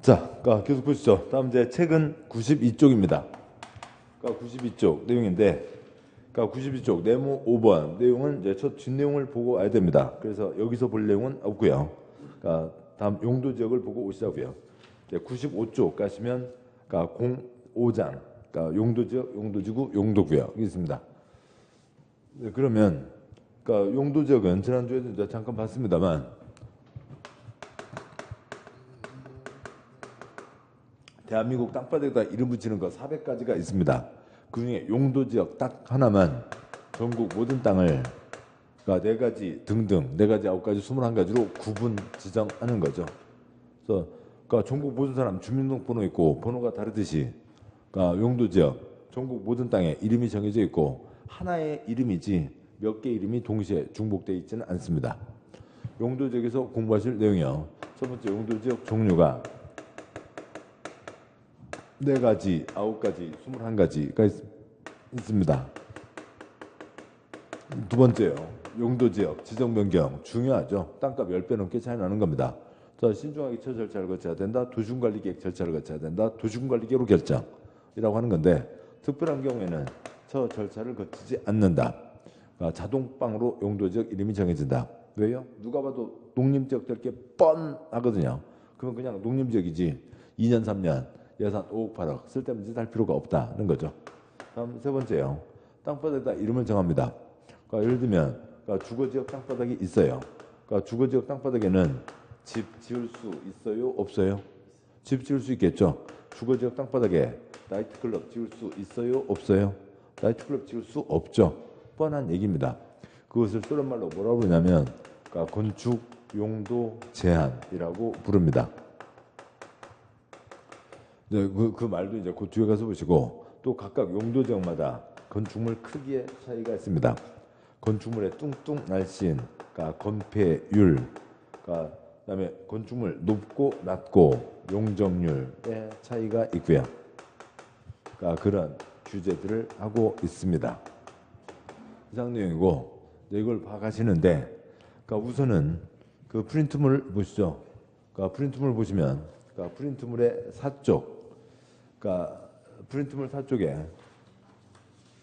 자, 계속 보시죠. 다음 이제 책은 92쪽입니다. 92쪽 내용인데, 92쪽 네모 5번 내용은 이제 첫 뒷내용을 보고 와야 됩니다. 그래서 여기서 볼 내용은 없고요. 다음 용도 지역을 보고 오시자고요. 이제 95쪽 가시면, 05장, 용도 지역, 용도지구, 용도구역이 있습니다. 네, 그러면, 용도 지역은 지난주에도 이제 잠깐 봤습니다만, 대한민국 땅바닥에다 이름 붙이는 거 400가지가 있습니다. 그중에 용도 지역 딱 하나만 전국 모든 땅을 네 가지 등등 네 가지 아홉 가지 21가지로 구분 지정하는 거죠. 그래서 전국 모든 사람 주민등록번호 있고 번호가 다르듯이 용도 지역 전국 모든 땅에 이름이 정해져 있고 하나의 이름이지 몇 개 이름이 동시에 중복되어 있지는 않습니다. 용도 지역에서 공부하실 내용이요. 첫 번째 용도 지역 종류가 네 가지, 아홉 가지, 21가지가 있습니다. 두 번째요. 용도 지역, 지정 변경 중요하죠. 땅값 10배 넘게 차이 나는 겁니다. 자, 신중하게 처 절차를 거쳐야 된다. 도시군관리계획 절차를 거쳐야 된다. 도시군관리계획으로 결정이라고 하는 건데 특별한 경우에는 처 절차를 거치지 않는다. 자동방으로 용도 지역 이름이 정해진다. 왜요? 누가 봐도 농림지역 될 게 뻔하거든요. 그러면 그냥 농림지역이지 2년, 3년 예산 5억, 8억 쓸데없는 짓 할 필요가 없다는 거죠. 다음 세 번째요. 땅바닥에다 이름을 정합니다. 예를 들면 주거지역 땅바닥이 있어요. 주거지역 땅바닥에는 집 지을 수 있어요? 없어요? 집 지을 수 있겠죠. 주거지역 땅바닥에 나이트클럽 지을 수 있어요? 없어요? 나이트클럽 지을 수 없죠. 뻔한 얘기입니다. 그것을 소련 말로 뭐라고 부르냐면 건축 용도 제한이라고 부릅니다. 네, 그 말도 이제 그 뒤에 가서 보시고 또 각각 용도 지역마다 건축물 크기의 차이가 있습니다. 건축물의 뚱뚱 날씬, 건폐율, 그다음에 건축물 높고 낮고 용적률의 차이가 있고요. 그런 규제들을 하고 있습니다. 이상 내용이고 이걸 봐가시는데 우선은 그 프린트물 보시죠. 프린트물 보시면 프린트물의 4쪽 프린트물 4쪽에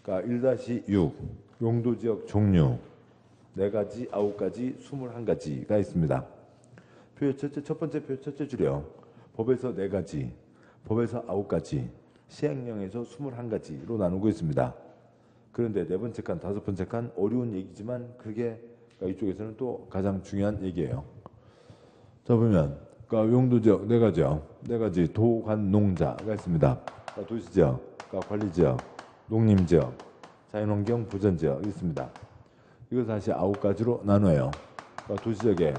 1-6 용도지역 종류 4가지, 9가지, 21가지가 있습니다. 첫 번째 표 첫째 줄이요. 법에서 4가지, 법에서 9가지, 시행령에서 21가지로 나누고 있습니다. 그런데 네 번째 칸, 다섯 번째 칸 어려운 얘기지만 그게 이쪽에서는 또 가장 중요한 얘기예요. 자, 보면 용도지역 4가지요. 4가지 도관농자가 있습니다. 도시지역, 관리지역, 농림지역, 자연환경 보전지역이 있습니다. 이걸 다시 9가지로 나눠요. 도시지역에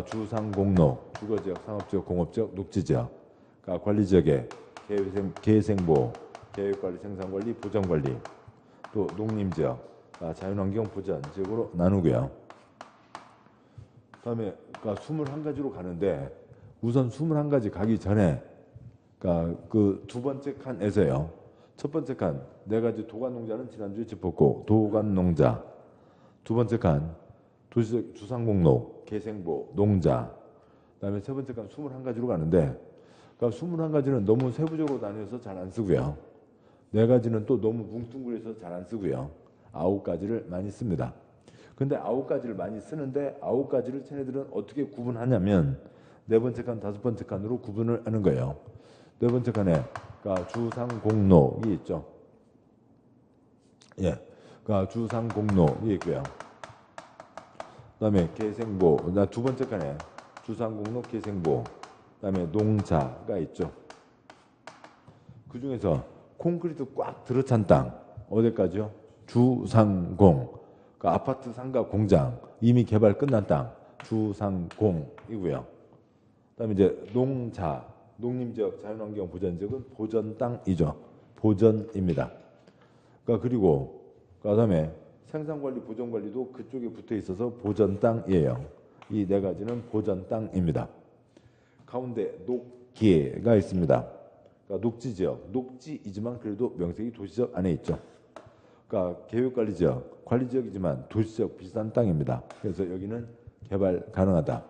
주상공로, 주거지역, 상업지역, 공업지역, 녹지지역, 관리지역에 계생보, 계획관리, 생산관리, 보전관리, 또 농림지역, 자연환경 보전지역으로 나누고요. 그다음에 21가지로 가는데 우선 21가지 가기 전에 그 두 번째 칸에서요. 첫 번째 칸 4가지 도관농자는 지난주에 짚었고 도관농자, 두 번째 칸 도시적 주상공로, 계생보, 농자, 그다음에 세 번째 칸 21가지로 가는데 21가지는 너무 세부적으로 나뉘어서 잘 안 쓰고요. 4가지는 또 너무 뭉뚱그려서 잘 안 쓰고요. 9가지를 많이 씁니다. 근데 9가지를 많이 쓰는데 9가지를 쟤네들은 어떻게 구분하냐면 네 번째 칸, 다섯 번째 칸으로 구분을 하는 거예요. 네 번째 칸에 주상공로이 있죠. 예, 주상공로이 있고요. 그다음에 계생보, 두 번째 칸에 주상공로, 계생보, 그다음에 농자가 있죠. 그 중에서 콘크리트 꽉 들어찬 땅 어디까지요? 주상공. 아파트 상가 공장 이미 개발 끝난 땅 주상공이고요. 그다음에 이제 농자, 농림지역, 자연환경 보전지역은 보전 땅이죠. 보전입니다. 그리고 그다음에 생산관리, 보전관리도 그쪽에 붙어 있어서 보전 땅이에요. 이 4가지는 보전 땅입니다. 가운데 녹지가 있습니다. 녹지지역, 녹지이지만 그래도 명색이 도시지역 안에 있죠. 계획관리지역, 관리지역이지만 도시지역 비슷한 땅입니다. 그래서 여기는 개발 가능하다.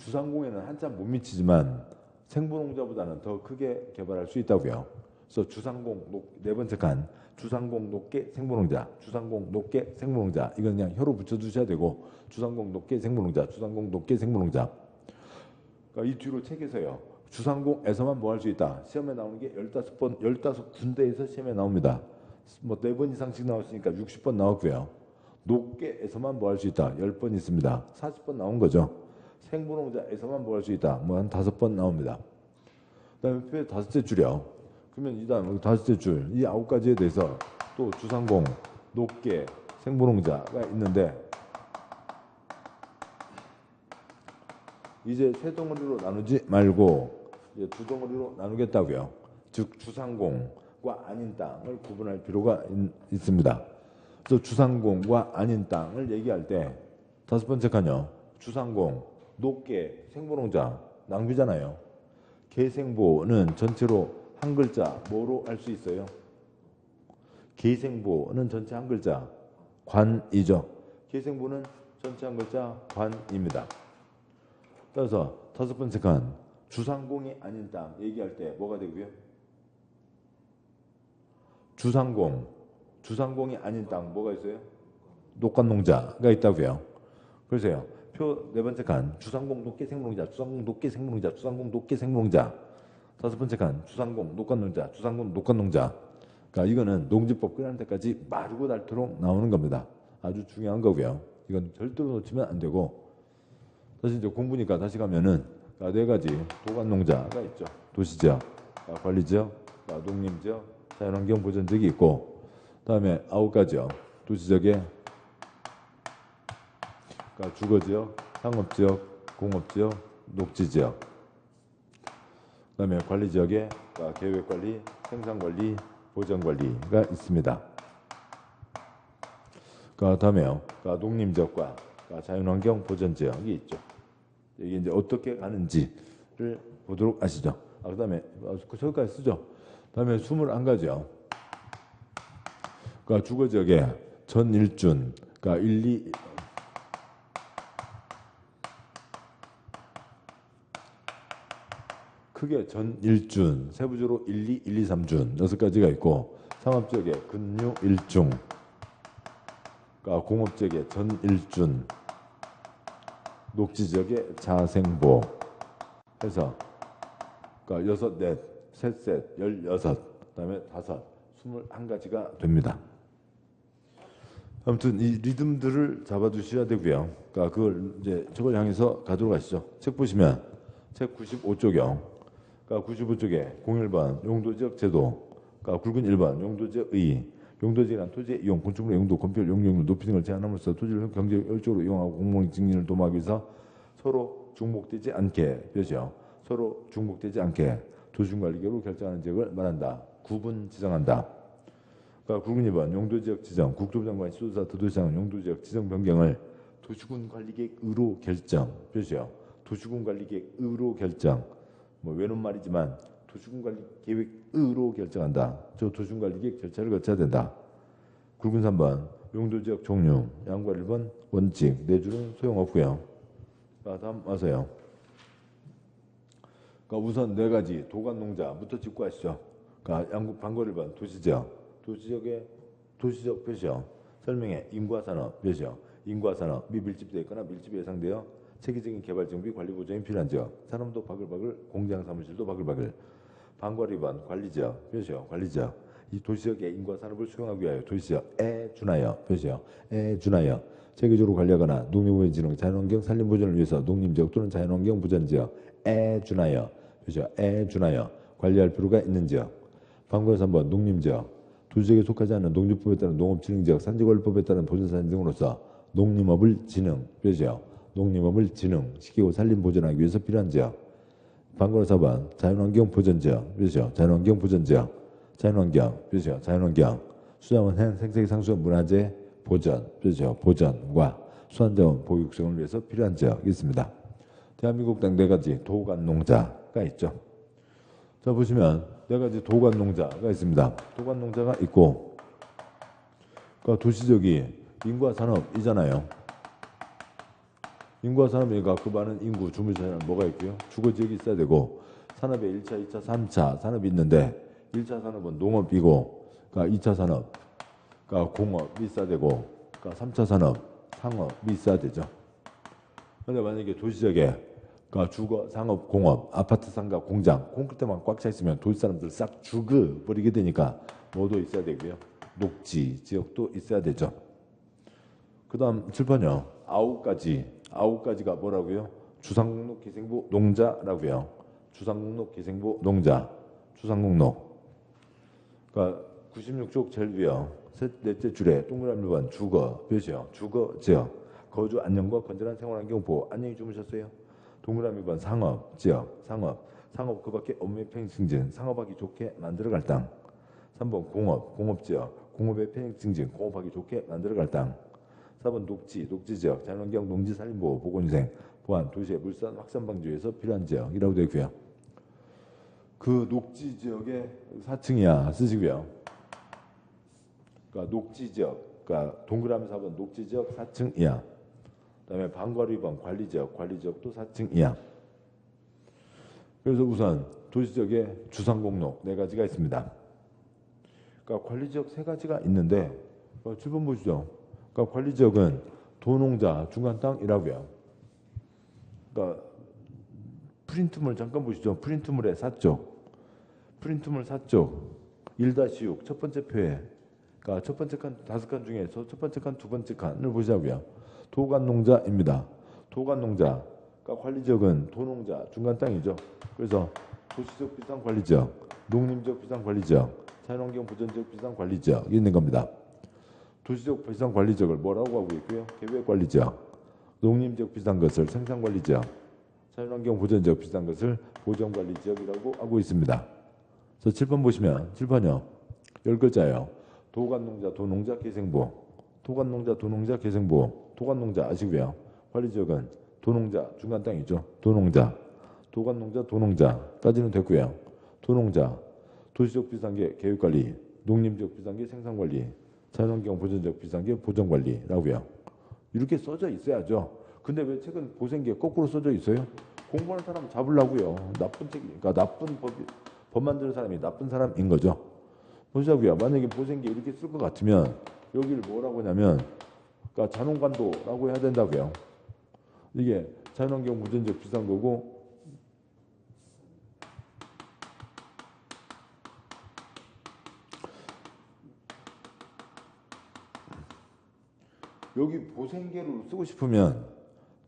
주상공에는 한참 못 미치지만 생분홍자보다는 더 크게 개발할 수 있다고요. 그래서 주상공 네 번째 칸 주상공 높게 생분홍자, 주상공 높게 생분홍자 이건 그냥 혀로 붙여두셔야 되고 주상공 높게 생분홍자, 주상공 높게 생분홍자. 그러니까 이 뒤로 책에서요. 주상공에서만 뭐 할 수 있다. 시험에 나오는 게 15번, 15군데에서 시험에 나옵니다. 뭐 4번 이상씩 나왔으니까 60번 나왔고요. 높게에서만 뭐 할 수 있다. 10번 있습니다. 40번 나온 거죠. 생분홍자에서만 뭐 할 수 있다. 뭐 한 5번 나옵니다. 그다음에 표의 5째 줄이요. 그러면 이 다음 5째 줄, 이 9가지에 대해서 또 주상공, 높게, 생분홍자가 있는데 이제 세 덩어리로 나누지 말고 이제 두 덩어리로 나누겠다고요. 즉 주상공과 아닌 땅을 구분할 필요가 있습니다. 그래서 주상공과 아닌 땅을 얘기할 때 5번째 칸요. 주상공, 높게, 생분홍자 낭비잖아요. 계생보는 전체로 한 글자 뭐로 할 수 있어요? 계생보는 전체 한 글자 관이죠. 계생보는 전체 한 글자 관입니다. 따라서 5번째 칸 주상공이 아닌 땅 얘기할 때 뭐가 되고요? 주상공이 아닌 땅 뭐가 있어요? 녹간농자가 있다고요. 그러세요. 표 네 번째 칸 주상공 높게 생분홍자, 주상공 높게 생분홍자, 주상공 높게 생분홍자. 5번째 칸 주상공 녹간농자, 주상공 녹간농자. 그러니까 이거는 농지법 끝날 때까지 마르고 닳도록 나오는 겁니다. 아주 중요한 거고요. 이건 절대로 놓치면 안 되고. 다시 이제 공부니까 다시 가면은 네 가지 도관농자가 있죠. 도시지역, 관리지역, 농림지역, 자연환경 보전지역이 있고, 그다음에 9가지요. 도시지역에 주거지역, 상업지역, 공업지역, 녹지지역. 그다음에 관리지역에 계획관리, 생산관리, 보전관리가 있습니다. 그다음에요. 농림지역과 자연환경 보전지역이 있죠. 이게 이제 어떻게 가는지를 보도록 하시죠. 그다음에 저기까지 쓰죠. 그다음에 21가지요. 주거지역에 전일준, 1, 2 크게 전일준, 세부적으로 1, 2, 1, 2, 3준 6가지가 있고 상업지역에 근유 1중, 공업지역에 전일준, 녹지지역에 자생보 해서 여섯, 넷, 셋, 16, 그다음에 5, 21가지가 됩니다. 아무튼 이 리듬들을 잡아두셔야 되고요. 그걸 이제 저걸 향해서 가도록 하시죠. 책 보시면 책 95쪽이요. 95쪽에 01번 용도지역 제도, 굵은 1번 용도지역 의, 용도지역이란 토지의 이용, 건축물의 용도, 건폐율, 용적률 높이 등을 제한함으로써 토지를 경제적으로 이용하고 공무원 직리를 도모하기 위해서 서로 중복되지 않게 표시요. 서로 중복되지 않게 도시군관리계획으로 결정하는 지역을 말한다. 구분 지정한다. 굵은 2번 용도지역 지정, 국토부장관이 수도사 도도시장은 용도지역 지정 변경을 도시군관리계획으로 결정 표시요. 도시군관리계획으로 결정. 뭐 외놓은 말이지만 도시군관리계획으로 결정한다. 저 도시군관리계획 절차를 거쳐야 된다. 굵은 3번 용도지역 종류, 양과 1번 원칙, 네 줄은 소용없고요. 다음 와서요. 우선 네 가지 도관농자부터 짚고 하시죠. 양국 방과 1번 도시지역, 도시지역 표시요. 설명에 인과산업 표시요. 인과산업 미 밀집되어 있거나 밀집이 예상되어 체계적인 개발 정비 관리 보장이 필요한 지역. 사람도 바글바글, 공장 사무실도 바글바글. 방과 2번 관리지역 표시요. 관리지역 이 도시지역의 인과 산업을 수용하기 위하여 도시지역에 준하여 표시요. 에 준하여 체계적으로 관리하거나 농림부의 진흥, 자연환경 산림 보전을 위해서 농림지역 또는 자연환경 보전지역에 준하여 표시요. 에 준하여 관리할 필요가 있는 지역. 방과 3번 농림지역 도시지역에 속하지 않는 농지법에 따른 농업진흥지역, 산지관리법에 따른 보전사진 등으로서 농림업을 진흥 표시요. 농림업을 진흥시키고 산림 보전하기 위해서 필요한 지역. 방과 4번 자연환경 보전지역 표시요. 자연환경 보전지역, 자연환경 표시요. 자연환경 수자원 생태계 상수 문화재 보전 표시요. 보전과 수산자원 보유 육성을 위해서 필요한 지역이 있습니다. 대한민국 당 4가지 도관농자가 있죠. 자 보시면 4가지 도관농자가 있습니다. 도관농자가 있고 도시적이 인과산업이잖아요. 인구와 산업이니까 그 많은 인구, 주물차에는 뭐가 있고요? 주거지역이 있어야 되고 산업에 1차, 2차, 3차 산업이 있는데 1차 산업은 농업이고 그러니까 2차 산업, 그러니까 공업이 있어야 되고 그러니까 3차 산업, 상업이 있어야 되죠. 그런데 만약에 도시지역에 그러니까 주거, 상업, 공업, 아파트, 상가, 공장, 콘크리트만 꽉 차 있으면 도시 사람들 싹 죽어버리게 되니까 뭐도 있어야 되고요. 녹지 지역도 있어야 되죠. 그 다음 7번요. 아홉 가지가 뭐라고요? 주상공록 기생부 농자라고요. 주상공록 기생부 농자. 주상공록. 그러니까 96쪽 제일 위요. 넷째 줄에 동그라미 1번 주거, 표시요. 주거 지역. 거주 안녕과 건전한 생활환경 보호. 안녕히 주무셨어요? 동그라미 2번 상업 지역. 상업 그 밖에 업무의 편익 증진. 상업하기 좋게 만들어갈 땅. 3번 공업 지역. 공업의 편익 증진. 공업하기 좋게 만들어갈 땅. 4번 녹지 지역. 자연환경 농지 산림보호 보건위생 보안 도시의 물산 확산 방지 위해서 필요한 지역이라고 되어 있고요. 그 녹지 지역의 4층이야 쓰시고요. 그러니까 녹지 지역, 그러니까 동그라미 4번 녹지 지역 4층 이하. 그다음에 방과류 2번 관리 지역도 4층 이하. 그래서 우선 도시 지역에 주상공록 4가지가 있습니다. 그러니까 관리 지역 3가지가 있는데 7번 보시죠. 그러니까 관리 지역은 도농자 중간 땅이라고요. 그러니까 프린트물 잠깐 보시죠. 프린트물의 4쪽. 프린트물 4쪽 1-6 첫 번째 표에 그러니까 첫 번째 칸 5칸 중에서 첫 번째 칸, 두 번째 칸을 보자고요. 도간농자입니다. 도간농자. 그러니까 관리지역은 도농자 중간 땅이죠. 그래서 도시적 비상관리지역, 농림적 비상관리지역, 자연환경 보전지역 비상관리지역이 있는 겁니다. 도시적 비상관리지역을 뭐라고 하고 있고요? 계획관리지역, 농림지역 비슷한 것을 생산관리지역, 자연환경 보전지역 비슷한 것을 보전관리지역이라고 하고 있습니다. 그래서 7번 보시면 7번요. 10글자예요. 도간농자, 도농자, 계생부. 도간농자, 도농자, 계생부. 도간농자 아시고요. 관리지역은 도농자, 중간 땅이죠. 도농자. 도간농자, 도농자까지는 됐고요. 도농자, 도시적 비상계 계획관리, 농림지역 비상계 생산관리, 자연환경 보전지역 비상계 보전관리라고요. 이렇게 써져 있어야죠. 근데 왜 책은 보생계 거꾸로 써져 있어요? 공부하는 사람 잡으려고요. 나쁜 책이, 그러니까 나쁜 법 만드는 사람이 나쁜 사람인 거죠. 보시자고요. 만약에 보생계 이렇게 쓸 것 같으면 여기를 뭐라고 하냐면, 그러니까 자농관도라고 해야 된다고요. 이게 자연환경 보전지역 비싼 거고. 여기 보생계로 쓰고 싶으면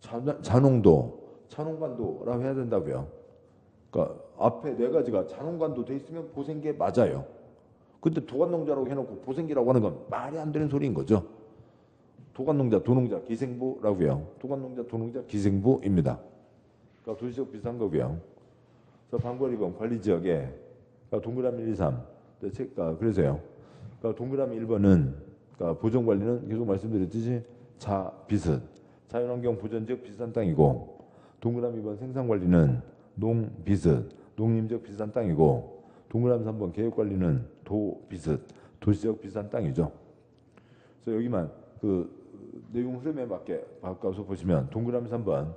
자농도, 자농관도라고 해야 된다고요. 그러니까 앞에 4가지가 자농관도 돼 있으면 보생계 맞아요. 근데 도간농자라고 해놓고 보생계라고 하는 건 말이 안 되는 소리인 거죠. 도간농자, 도농자, 기생부라고요. 도간농자, 도농자, 기생부입니다. 그러니까 도시적 비슷한 거고요. 그래서 방관리범 관리지역에 그러니까 동그라미 1, 2, 3. 그래서요. 그러니까 동그라미 1번은 그러니까 보전관리는 계속 말씀드렸듯이 비슷. 자연환경 보전지역 비슷한 땅이고, 동그라미 2번 생산관리는 농비슷, 농림지역 비슷한 땅이고, 동그라미 3번 계획관리는 도비슷, 도시적 비슷한 땅이죠. 그래서 여기만 그 내용 흐름에 맞게 바꿔서 보시면 동그라미 3번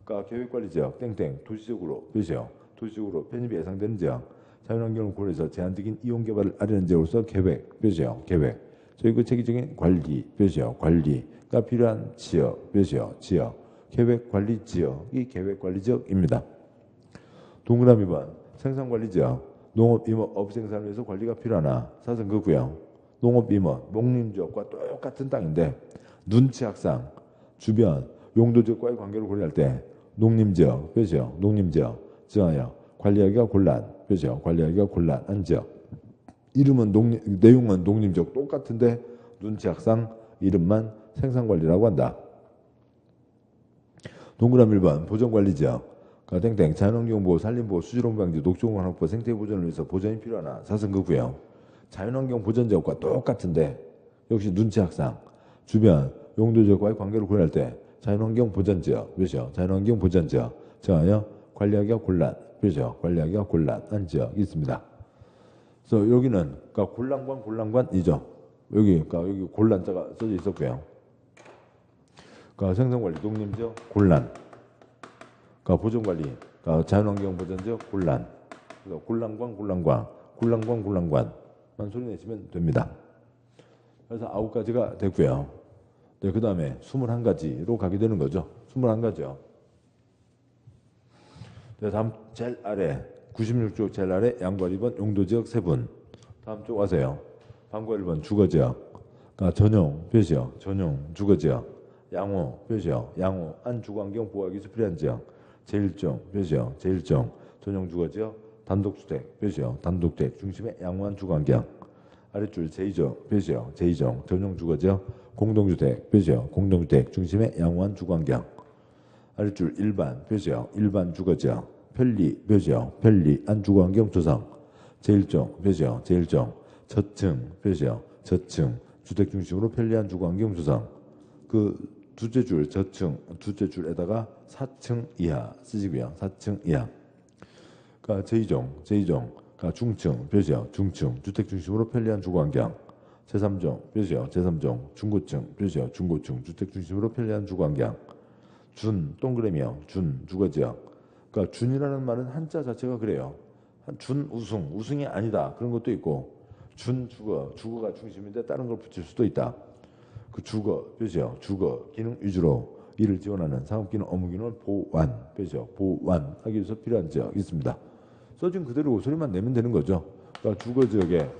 그러니까 계획관리지역 땡땡 도시적으로 표시요. 도시적으로 편입이 예상되는 지역, 자연환경을 고려해서 제한적인 이용개발을 하려는 지역으로서 계획 표시요. 계획. 저희 그 체계적인 관리 표시요. 관리가 필요한 지역 표시요. 지역. 계획관리지역이 계획관리지역입니다. 동그라미 번 생산관리지역 농업, 임업, 업생산을 위해서 관리가 필요하나 사선 그고요. 농업, 임업, 농림지역과 똑같은 땅인데 눈치학상, 주변, 용도지역과의 관계를 고려할 때 농림지역, 표시요. 농림지역, 지하여 관리하기가 곤란, 표시요. 관리하기가 곤란한 지역. 이름은 내용은 농림지역 똑같은데 눈치학상 이름만 생산관리라고 한다. 동그라미 1번 보전관리지역 땡땡 자연환경보호, 산림보호, 수질오염방지, 녹지공간 확보, 생태보전을 위해서 보전이 필요하나 사선 그고요. 자연환경 보전지역과 똑같은데 역시 눈치학상 주변 용도지역과의 관계를 고려할 때 자연환경 보전지역 몇이요? 자연환경 보전지역 정하여 관리하기가 곤란 몇이요? 관리하기가 곤란한 지역이 있습니다. 그래서 여기는 그러니까 곤란관이죠. 여기 그러니까 여기 곤란자가 써져 있었고요. 그러니까 생성관리 독림지역 곤란. 그러니까 보존관리, 그러니까 자연환경 보전지역 곤란. 그래서 곤란관만 소리 내시면 됩니다. 그래서 9가지가 됐고요. 네, 그 다음에 21가지로 가게 되는 거죠. 21가지요. 네, 다음 제일 아래 96쪽 제일 아래 양과 1번 용도지역 세분. 다음 쪽 와세요. 방과 1번 주거지역. 그러니까 전용 표시역, 전용 주거지역. 양호 표시역, 양호 안주거환경 보호하기 위해서 필요한 지역. 제1종 표시역, 제1종 전용 주거지역. 단독주택 표시역, 단독주택 중심의 양호한 주거환경. 아래줄 제2종 표시역, 제2종 전용 주거지역. 공동주택 표시역, 공동주택 중심의 양호한 주거환경. 아래줄 일반 표시역, 일반 주거지역. 편리 표시역, 편리한 주거환경 조성. 제1종 표시역, 제1종 저층 표시역, 저층 주택 중심으로 편리한 주거환경 조성. 그 두째 줄 저층, 두째 줄에다가 4층 이하 쓰시고요. 4층 이하. 그러니까 제2종, 그러니까 중층 표시역, 중층 주택 중심으로 편리한 주거환경. 제3종 표시역, 제3종 중고층 표시역, 중고층 주택 중심으로 편리한 주거환경. 준 동그라미요. 준 주거지역. 그러니까 준이라는 말은 한자 자체가 그래요. 준 우승이 아니다 그런 것도 있고, 준 주거가 중심인데 다른 걸 붙일 수도 있다. 그 주거 표시요. 주거 기능 위주로 이를 지원하는 상업기능 업무기능을 보완 표시요. 보완하기 위해서 필요한 지역이 있습니다. 써진 그대로 소리만 내면 되는 거죠. 그러니까 주거지역에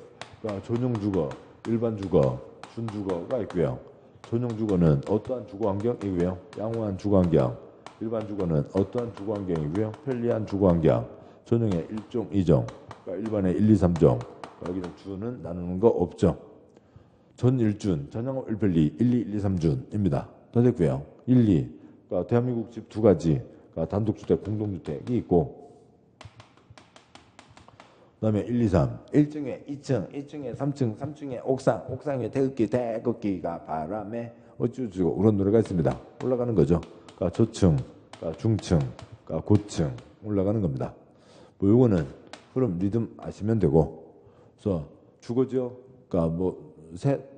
그러니까 전용 주거, 일반 주거, 준주거가 있고요. 전용 주거는 어떠한 주거환경이고요. 양호한 주거환경. 일반 주거는 어떠한 주거환경이고요. 편리한 주거환경. 전용의 1종, 2종, 그러니까 일반의 1, 2, 3종. 여기는 주는 나누는 거 없죠. 전일준, 전양업 1편리 1, 2, 1, 2, 3준입니다. 다 됐고요. 1, 2, 그러니까 대한민국 집 2가지, 그러니까 단독주택, 공동주택이 있고, 그 다음에 1, 2, 3, 1층에 2층, 2층에 3층, 3층에 옥상 위에 태극기가 바람에 어쩌고저쩌고 그런 노래가 있습니다. 올라가는 거죠. 그러니까 저층, 그러니까 중층, 그러니까 고층 올라가는 겁니다. 뭐 요거는 흐름 리듬 아시면 되고, 그래서 주거지역, 그러니까 뭐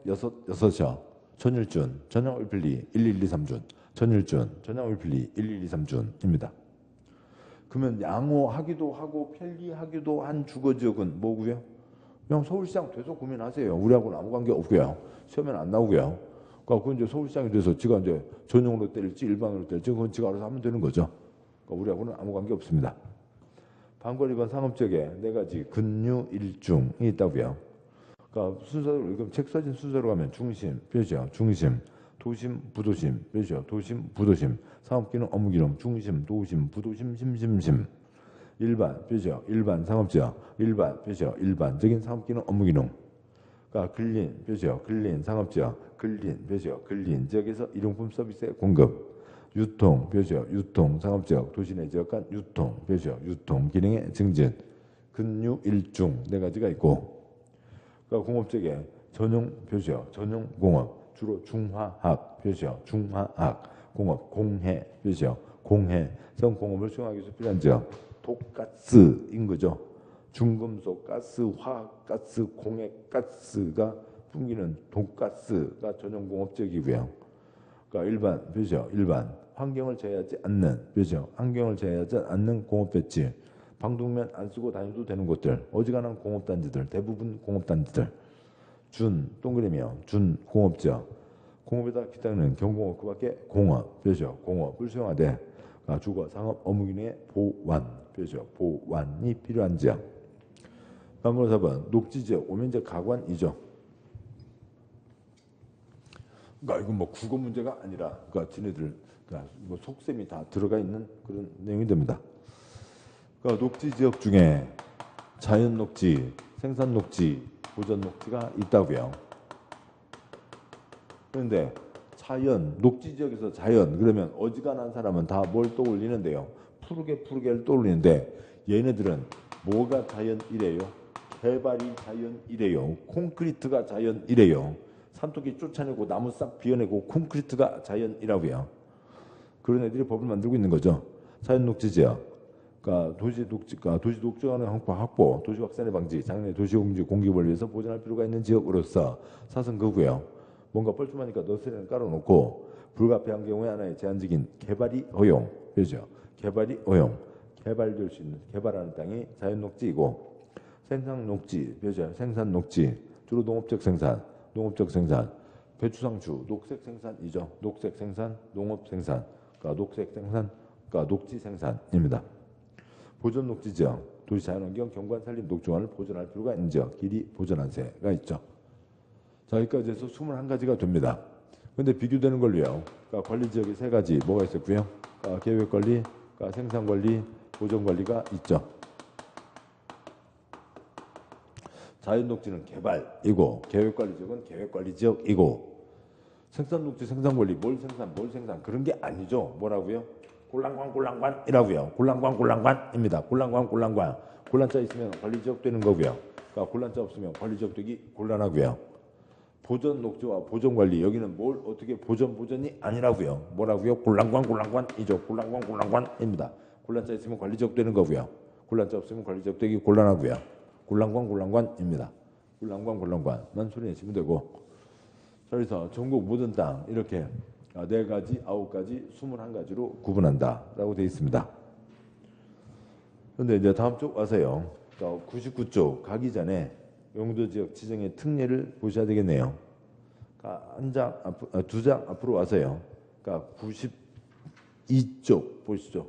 여섯이요. 전일준, 전양 1필리 1, 2, 2, 3준, 전일준, 전양 1필리 1, 2, 2, 3준입니다. 그러면 양호하기도 하고 편리하기도 한 주거지역은 뭐고요? 그냥 서울시장 돼서 고민하세요. 우리하고는 아무 관계 없고요. 시험에는 안 나오고요. 그러니까 그건 이제 서울시장이 돼서 지가 이제 전용으로 때릴지 일반으로 때릴지 그건 지가 알아서 하면 되는 거죠. 그러니까 우리하고는 아무 관계 없습니다. 방과 1번 상업지역에 4가지 근류 일중이 있다고요. 그러니까 순서로 지금 책 써진 순서로 가면 중심 표시요. 중심, 도심, 부도심 표시요. 도심, 부도심, 상업기능, 업무기능, 중심, 도심, 부도심, 심심심. 일반 표시요. 일반 상업지역, 일반 표시요. 일반적인 상업기능, 업무기능. 그러니까 근린 표시요. 근린 상업지역, 근린 표시요. 근린 지역에서 일용품 서비스의 공급. 유통 표시요. 유통 상업지역, 도시 내 지역 간 유통 표시요. 유통 기능의 증진. 근류 일중 4가지가 있고, 그러니까 공업적에 전용 표시요. 전용 공업 주로 중화학 표시요. 중화학 공업 공해 표시요. 공해 성공업을 수행하기 위해서 필요한 지역. 독가스인 거죠. 중금속 가스, 화학가스, 공해가스가 풍기는 독가스가 전용 공업지역이고요. 그러니까 일반 표시요. 일반 환경을 제해하지 않는 표시요. 환경을 제해하지 않는 공업 배치. 방독면 안 쓰고 다녀도 되는 곳들, 어지간한 공업단지들, 대부분 공업단지들. 준 동그라미요. 준 공업지역. 공업에다 기타는 경공업 그밖에 공업 표시요. 공업을 수용하되 주거 상업 업무기능의 보완 표시요. 보완이 필요한 지역. 방금 4번 녹지지역 오면 이제 가관이죠. 그러니까 이건 뭐 국어 문제가 아니라 그러니까 지네들 그러니까 뭐 속셈이 다 들어가 있는 그런 내용이 됩니다. 그러니까 녹지 지역 중에 자연 녹지, 생산 녹지, 보전 녹지가 있다고요. 그런데 자연, 녹지 지역에서 자연 그러면 어지간한 사람은 다 뭘 떠올리는데요. 푸르게를 떠올리는데 얘네들은 뭐가 자연이래요? 개발이 자연이래요. 콘크리트가 자연이래요. 산토끼 쫓아내고 나무 싹 비워내고 콘크리트가 자연이라고요. 그런 애들이 법을 만들고 있는 거죠. 자연 녹지 지역. 그러니까 도시 녹지관의 확보, 도시 확산의 방지, 장래 도시 공기 공기를 위해서 보존할 필요가 있는 지역으로서 사선 그고요. 뭔가 뻘쭘하니까 너스레는 깔아놓고 불가피한 경우에 하나의 제한적인 개발이 허용. 그죠? 개발이 허용. 개발될 수 있는 개발하는 땅이 자연녹지이고 생산 녹지, 그죠? 생산 녹지 주로 농업적 생산, 배추상추, 녹색 생산이죠. 녹색 생산, 농업 생산, 그러니까 녹색 생산, 그러니까 녹지 생산입니다. 보존 녹지 지역, 도시 자연환경 경관 산림 녹조관을 보존할 필요가 있는 지역, 길이 보존한세가 있죠. 자, 여기까지 해서 21가지가 됩니다. 근데 비교되는 걸로요. 그러니까 관리 지역이 3가지 뭐가 있었고요. 그러니까 계획 관리, 그러니까 생산 관리, 보존 관리가 있죠. 자연녹지는 개발이고 계획관리 지역은 계획관리 지역이고 생산녹지 생산관리 뭘 생산 그런 게 아니죠. 뭐라고요? 곤란관이라고요. 곤란관입니다. 곤란관 곤란자 있으면 관리 지역 되는 거고요. 그러니까 곤란자 없으면 관리 지역 되기 곤란하고요. 보존 녹지와 보존 관리 여기는 뭘 어떻게 보존이 아니라고요. 뭐라고요? 곤란관이죠. 곤란관입니다. 곤란자 있으면 관리 지역 되는 거고요. 곤란자 없으면 관리 지역 되기 곤란하고요. 곤란관입니다. 곤란관만 소리 내시면 되고. 그래서 전국 모든 땅 이렇게 4가지, 9가지, 21가지로 구분한다라고 되어 있습니다. 그런데 이제 다음 쪽 와서요. 99쪽 가기 전에 용도지역 지정의 특례를 보셔야 되겠네요. 두 장 앞으로 와서요. 그러니까 92쪽 보시죠.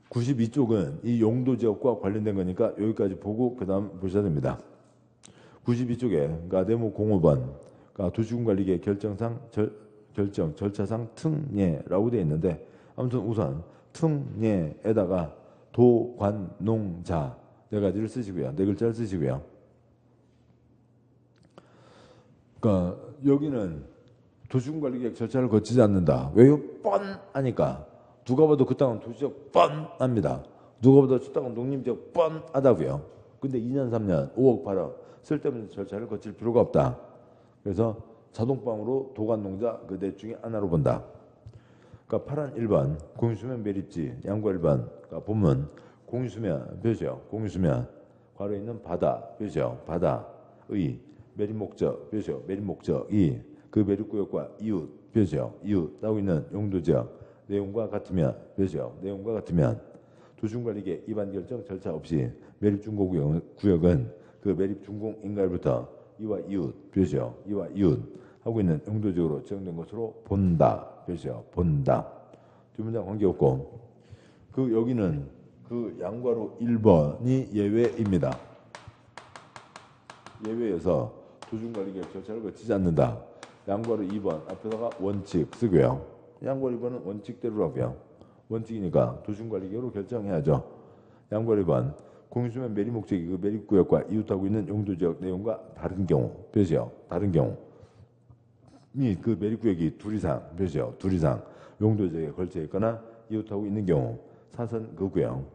92쪽은 이 용도지역과 관련된 거니까 여기까지 보고 그 다음 보셔야 됩니다. 92쪽에 그러니까 네모 05번 그러니까 도시군관리계 결정 절차상 특례라고 되어 있는데 아무튼 우선 특례에다가 도관농자 4가지를 쓰시고요. 4글자를 쓰시고요. 그러니까 여기는 도시군관리계획 절차를 거치지 않는다. 왜요? 뻔하니까. 누가 봐도 그 땅은 도시지역 뻔합니다. 누가 봐도 저 땅은 농림지역 뻔하다고요. 근데 2년, 3년, 5억, 8억 쓸데없는 절차를 거칠 필요가 없다. 그래서 자동방으로 도관농자 그 넷 중에 하나로 본다. 그러니까 파란 1번 공유수면 매립지 양과 1번 그러니까 본문 공유수면 표시요. 공유수면 괄호에 있는 바다 표시요. 바다의 매립목적 표시요. 매립목적이 그 매립구역과 이웃 표시요. 이웃 하고 있는 용도지역 내용과 같으면 표시요. 내용과 같으면 도시군관리계 위반 결정 절차 없이 매립준공구역은 그 매립준공 인가일부터 이와 이웃 표시요. 이와 이웃 하고 있는 용도지역으로 지정된 것으로 본다 표시요. 본다. 두 문장 관계없고 그 여기는 그 양괄호 1번이 예외입니다. 예외여서 도시군관리계획 절차를 거치지 않는다. 양괄호 2번 앞에다가 원칙 쓰고요. 양괄호 2번은 원칙대로라고요. 원칙이니까 도시군관리계획으로 결정해야죠. 양괄호 2번 공유수면 매립목적이 그 매립구역과 이웃하고 있는 용도지역 내용과 다른 경우 표시요. 다른 경우 그 매립구역이 둘 이상 표시요. 둘 이상 용도지역에 걸쳐 있거나 이웃하고 있는 경우 사선 그고요.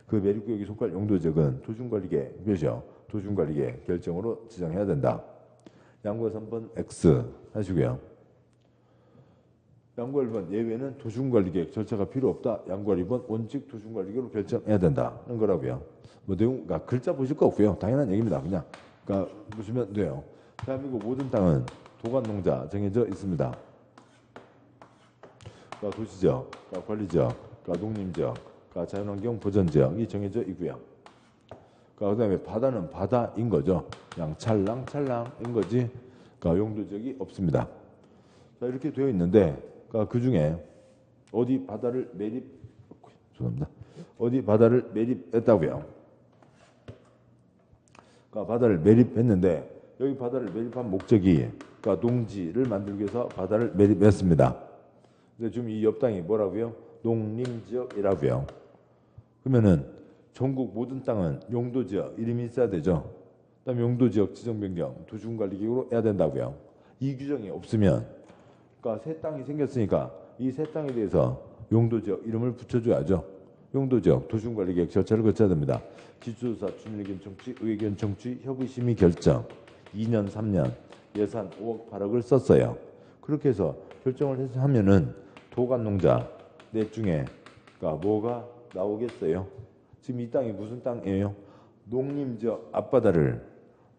그 매립구역이 속할 용도지역은 도시군관리계획 표시요. 도시군관리계획 결정으로 지정해야 된다. 양괄호 3번 X 하시고요. 양괄호 1번 예외는 도시군관리계획 절차가 필요 없다. 양괄호 2번 원칙 도시군관리계획으로 결정해야 된다는 거라고요. 뭐 내용, 그러니까 글자 보실 거 없고요. 당연한 얘기입니다. 그냥 그러니까 보시면 돼요. 대한민국 모든 땅은 도관농자 정해져 있습니다. 그러니까 도시지역, 그러니까 관리지역, 그러니까 농림지역, 그러니까 자연환경 보전지역이 정해져 있고요. 그러니까 그다음에 바다는 바다인 거죠. 그냥 찰랑찰랑인 거지. 그러니까 용도지역이 없습니다. 자 이렇게 되어 있는데, 그러니까 그 중에 어디 바다를 매립했다고요. 그러니까 바다를 매립했는데 여기 바다를 매립한 목적이 그러니까 농지를 만들기 위해서 바다를 매립했습니다. 근데 지금 이 옆 땅이 뭐라고요? 농림지역이라고요. 그러면은 전국 모든 땅은 용도지역 이름이 있어야 되죠. 그다음에 용도지역 지정 변경 도시군관리계획으로 해야 된다고요. 이 규정이 없으면 그러니까 새 땅이 생겼으니까 이 새 땅에 대해서 용도지역 이름을 붙여줘야죠. 용도지역 도시군관리계획 절차를 거쳐야 됩니다. 기초조사, 주민의견 청취, 의견 청취, 협의심의 결정 2년, 3년 예산 5억, 8억을 썼어요. 그렇게 해서 결정을 해서 하면은 도관농자 넷 중에 그러니까 뭐가 나오겠어요? 지금 이 땅이 무슨 땅이에요? 농림지역 앞바다를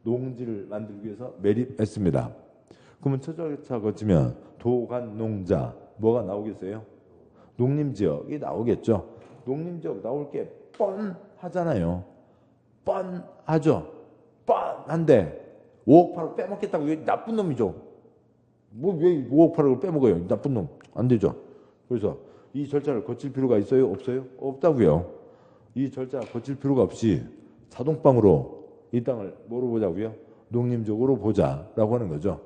농지를 만들기 위해서 매립했습니다. 그러면 처절차 거치면 도간농자 뭐가 나오겠어요? 농림지역이 나오겠죠. 농림지역 나올 게 뻔하잖아요. 뻔하죠. 뻔한데 5억 8억 빼먹겠다고 왜 나쁜 놈이죠. 뭐 왜 5억 8억을 빼먹어요? 나쁜 놈. 안 되죠. 그래서 이 절차를 거칠 필요가 있어요? 없어요? 없다고요. 이 절차 거칠 필요가 없이 자동방으로 이 땅을 뭐로 보자고요? 농림적으로 보자라고 하는 거죠.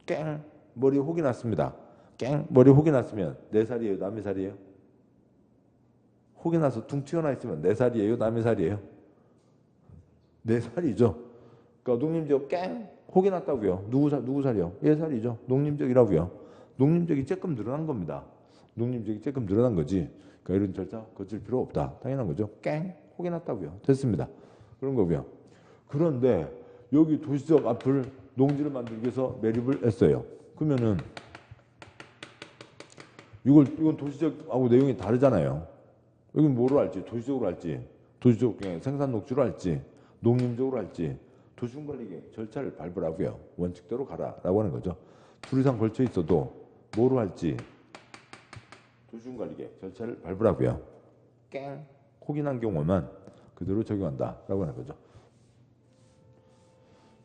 깽 머리 혹이 났습니다. 깽 머리 혹이 났으면 내 살이에요? 남의 살이에요? 혹이 나서 퉁 튀어나 있으면 내 살이에요? 남의 살이에요? 내 살이죠. 그러니까 농림지역 깽 혹이 났다고요. 누구 살이요? 얘 살이죠. 농림지역이라고요. 농림지역이 조금 늘어난 겁니다. 농림지역이 조금 늘어난 거지. 그러니까 이런 절차 거칠 필요 없다. 당연한 거죠. 깽 혹이 났다고요. 됐습니다. 그런 거고요. 그런데 여기 도시지역 앞을 농지를 만들기 위해서 매립을 했어요. 그러면은 이건 도시지역하고 내용이 다르잖아요. 여기 뭐로 할지, 도시적으로 할지, 도시적 생산 녹지로 할지, 농림적으로 할지 도시군관리계획 절차를 밟으라고요. 원칙대로 가라라고 하는 거죠. 둘 이상 걸쳐 있어도 뭐로 할지 도시군관리계획 절차를 밟으라고요. 깽 혹이 난 경우만 그대로 적용한다라고 하는 거죠.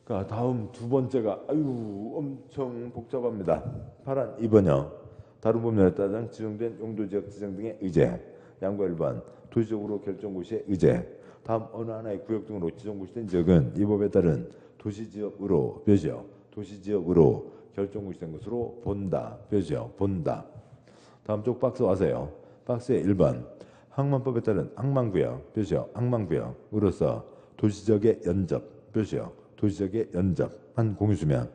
그러니까 다음 두 번째가 엄청 복잡합니다. 파란 2번이요. 다른 법령에 따라 지정된 용도지역 지정 등의 의제. 양과 1번 도시적으로 결정고시의 의제. 다음 어느 하나의 구역 등으로 지정고시된 지역은 이 법에 따른 도시지역으로 벼지요. 도시지역으로 결정고시된 것으로 본다. 벼지요. 본다. 다음 쪽 박스 와서요. 박스의 1번 항만법에 따른 항만구역 벼지요. 항만구역으로서 도시지역의 연접 벼지요. 도시지역의 연접한 공유수면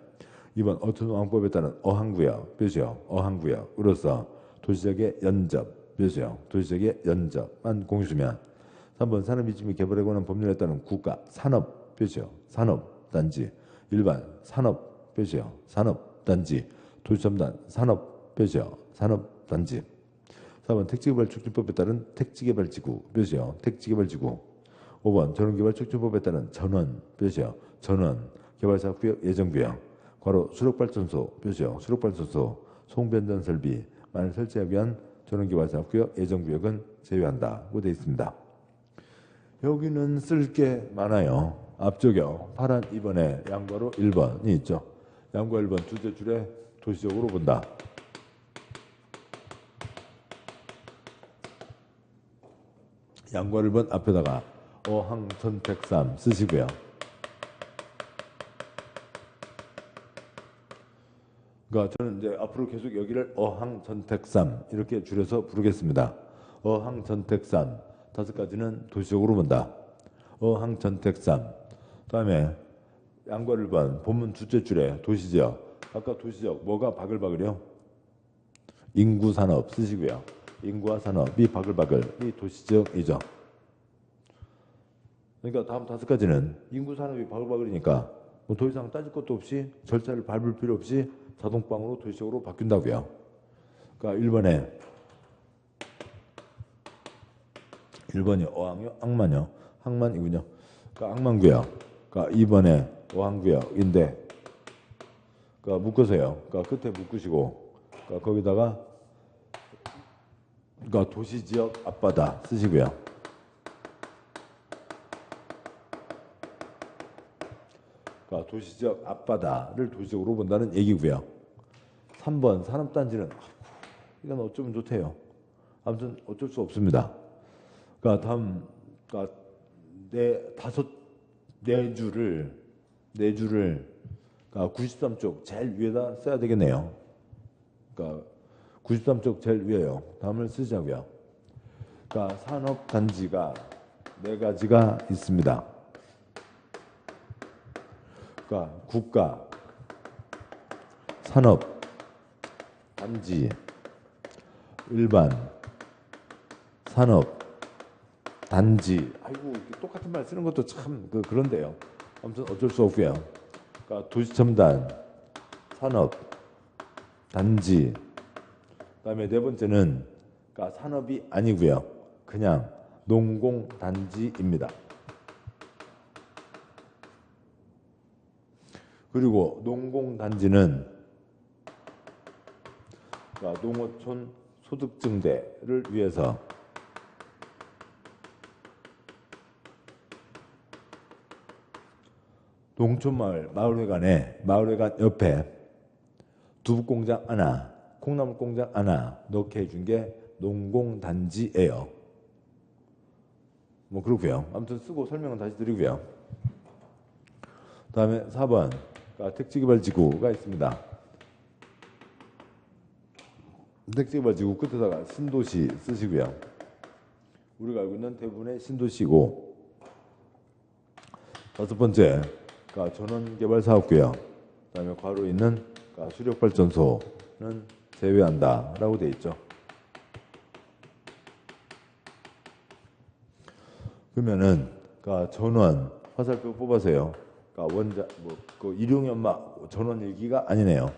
2번 어촌왕법에 따른 어항구역 벼지요. 어항구역으로서 도시지역의 연접 벼지요. 도시지역의 연접한 공유수면 3번 산업이지미 개발에 관한 법률에 따른 국가 산업 벼지요. 산업단지 일반 산업 벼지요. 산업단지 도시첨단 산업 벼지요. 산업단지 4번 택지개발촉진법에 따른 택지개발지구 벼지요. 택지개발지구 5번 전원개발촉진법에 따른 전원 벼지요. 전원 개발사구역 예정구역 괄호 수력발전소 벼지요. 수력발전소 송변전 설비만을 설치하기 위한 전원개발사구역 예정구역은 제외한다고 되어 있습니다. 여기는 쓸 게 많아요. 앞쪽이요. 파란 2번에 양괄호 1번이 있죠. 양과 1번 두째 줄에 도시적으로 본다. 양과 1번 앞에다가 어항전택삼 쓰시고요. 그러니까 저는 이제 앞으로 계속 여기를 어항전택삼 이렇게 줄여서 부르겠습니다. 어항전택삼 5가지는 도시적으로 본다. 어항전택삼 다음에 양과 1번 본문 두째 줄에 도시지역 아까 도시지역 뭐가 바글바글이요? 인구산업 쓰시고요. 인구와 산업이 바글바글 이 도시지역이죠. 그러니까 다음 5가지는 인구산업이 바글바글이니까 뭐 더 이상 따질 것도 없이 절차를 밟을 필요 없이 자동방으로 도시적으로 바뀐다고요. 그러니까 1번이 어항이요? 항만이요? 항만이군요. 그러니까 항만구역. 그러니까 2번에 어항구역인데 그러니까 묶어서요. 그러니까 끝에 묶으시고 그러니까 거기다가 그러니까 도시지역 앞바다 쓰시고요. 그러니까 도시지역 앞바다를 도시적으로 본다는 얘기고요. 3번 산업단지는 이건 어쩌면 좋대요. 아무튼 어쩔 수 없습니다. 그러니까 다음 그러니까 네 줄을 그러니까 93쪽 제일 위에다 써야 되겠네요. 그러니까 93쪽 제일 위에요. 다음을 쓰자고요. 그러니까 산업단지가 4가지가 있습니다. 그러니까 국가 산업단지 일반 산업단지 아이고 똑같은 말 쓰는 것도 참 그런데요. 아무튼 어쩔 수 없고요. 그러니까 도시첨단 산업단지 그다음에 4번째는 그러니까 산업이 아니고요. 그냥 농공단지입니다. 그리고 농공단지는 농어촌 소득 증대를 위해서 농촌마을 마을회관 옆에 두부공장 하나, 콩나물공장 하나 넣게 해준 게 농공단지예요. 뭐 그렇고요. 아무튼 쓰고 설명은 다시 드리고요. 다음에 4번 택지개발지구가 있습니다. 택지개발지구 끝에다가 신도시 쓰시고요. 우리가 알고 있는 대부분의 신도시고, 다섯 번째 전원개발사업구역, 그다음에 괄호 있는 수력발전소는 제외한다라고 되어 있죠. 그러면은 전원 화살표 뽑아서요. 원자 그 일용연마 전원 일기가 아니네요.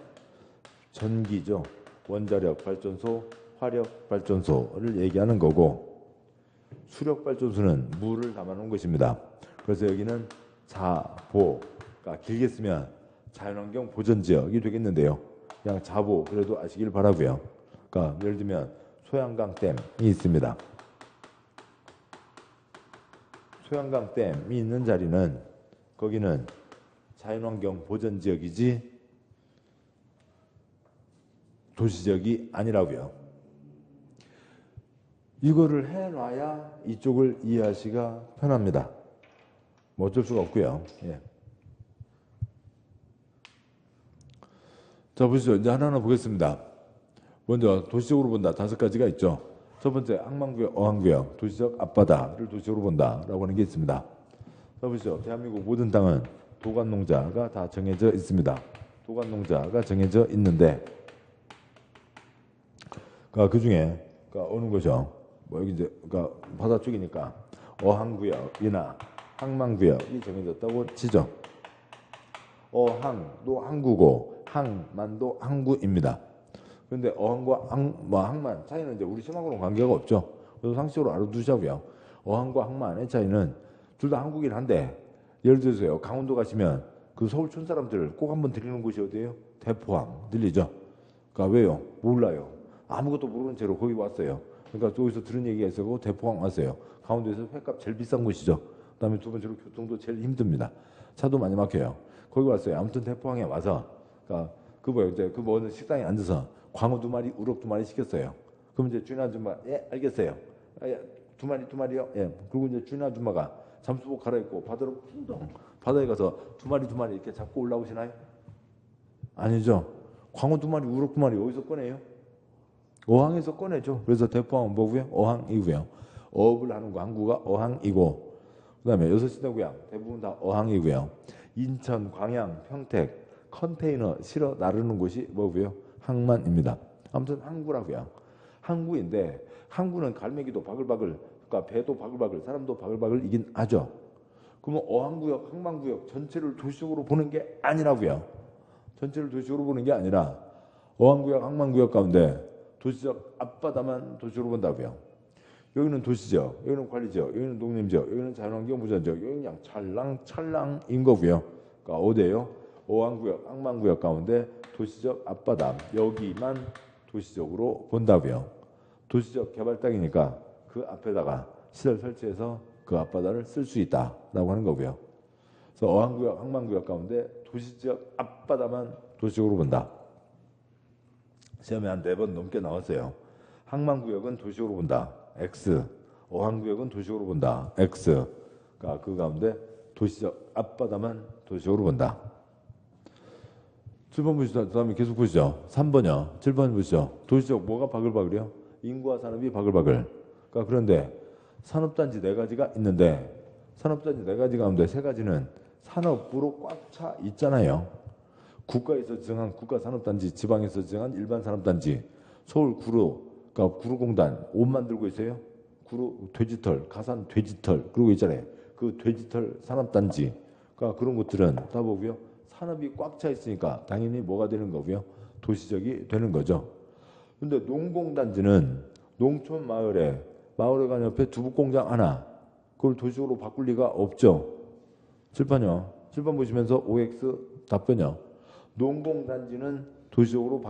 전기죠. 원자력 발전소, 화력 발전소를 얘기하는 거고, 수력 발전소는 물을 담아놓은 것입니다. 그래서 여기는 자보, 길게 쓰면 자연환경 보전지역이 되겠는데요. 그냥 자보 그래도 아시길 바라고요. 예를 들면 소양강 댐이 있습니다. 소양강 댐이 있는 자리는 거기는 자연환경 보전지역이지 도시지역이 아니라고요. 이거를 해놔야 이쪽을 이해하시기가 편합니다. 뭐 어쩔 수가 없고요. 예. 자, 보시죠. 이제 하나하나 보겠습니다. 먼저 도시적으로 본다. 5가지가 있죠. 첫 번째 항만구역, 어항구역, 도시적 앞바다를 도시적으로 본다라고 하는 게 있습니다. 자, 보시죠. 대한민국 모든 땅은 도관농자가 다 정해져 있습니다. 도관농자가 정해져 있는데, 그 중에 어느 거죠? 뭐 여기 이제 바다 쪽이니까 어항구역이나 항만구역이 정해졌다고 치죠. 어항도 항구고 항만도 항구입니다. 그런데 어항과 항만 차이는 이제 우리 시험하고는 관계가 없죠. 그래서 상식적으로 알아두자고요. 어항과 항만의 차이는 둘 다 항구긴 한데, 예를 들어서요, 강원도 가시면 그 서울 촌 사람들 꼭 한번 들리는 곳이 어디예요? 대포항 들리죠? 왜요? 몰라요. 아무것도 모르는 채로 거기 왔어요. 그러니까 여기서 들은 얘기가 있어서 대포항 왔어요. 강원도에서 회값 제일 비싼 곳이죠. 그다음에 두 번째로 교통도 제일 힘듭니다. 차도 많이 막혀요. 거기 왔어요. 아무튼 대포항에 와서 이제 어느 식당에 앉아서 광어 2마리, 우럭 2마리 시켰어요. 그럼 이제 주인 아줌마, 예, 알겠어요. 예, 2마리요? 예. 그리고 이제 주인 아줌마가 잠수복 갈아입고 바다에 가서 2마리 이렇게 잡고 올라오시나요? 아니죠. 광어 2마리, 우럭 2마리 어디서 꺼내요? 어항에서 꺼내죠. 그래서 대포항은 뭐고요? 어항이고요. 어업을 하는 거 항구가 어항이고, 그다음에 6시내 고향 대부분 다 어항이고요. 인천, 광양, 평택 컨테이너 실어 나르는 곳이 뭐고요? 항만입니다. 아무튼 항구라고요. 항구인데, 항구는 갈매기도 바글바글, 배도 바글바글, 사람도 바글바글이긴 하죠. 그러면 어항구역, 항만구역 전체를 도시적으로 보는 게 아니라고요. 전체를 도시적으로 보는 게 아니라 어항구역, 항만구역 가운데 도시적 앞바다만 도시적으로 본다고요. 여기는 도시지역, 여기는 관리지역, 여기는 농림지역, 여기는 자연환경 보전지역, 여기는 그냥 찰랑찰랑인 거고요. 어디예요? 어항구역, 항만구역 가운데 도시적 앞바다, 여기만 도시적으로 본다고요. 도시적 개발 땅이니까 그 앞에다가 시설 설치해서 그 앞바다를 쓸 수 있다라고 하는 거고요. 그래서 어항구역, 항만구역 가운데 도시적 앞바다만 도시적으로 본다. 시험에 한 4번 넘게 나왔어요. 항만구역은 도시적으로 본다. X. 어항구역은 도시적으로 본다. X. 그 가운데 도시적 앞바다만 도시적으로 본다. 7번 보시죠. 그 다음에 계속 보시죠. 3번이요. 7번 보시죠. 도시적 뭐가 바글바글이요? 인구와 산업이 바글바글. 그런데 산업단지 4가지가 있는데, 산업단지 4가지 가운데 3가지는 산업부로 꽉 차 있잖아요. 국가에서 지정한 국가산업단지, 지방에서 지정한 일반산업단지, 서울 구로공단 옷 만들고 있어요. 구로 돼지털, 가산 돼지털 그러고 있잖아요. 그 돼지털 산업단지, 그런 것들은 다 보고요. 산업이 꽉 차 있으니까 당연히 뭐가 되는 거고요? 도시적이 되는 거죠. 근데 농공단지는 농촌 마을회관 옆에 두부공장 하나, 그걸 도시적으로 바꿀 리가 없죠. 7번요. 7번 보시면서 OX 답변이요. 농공단지는 도시적으로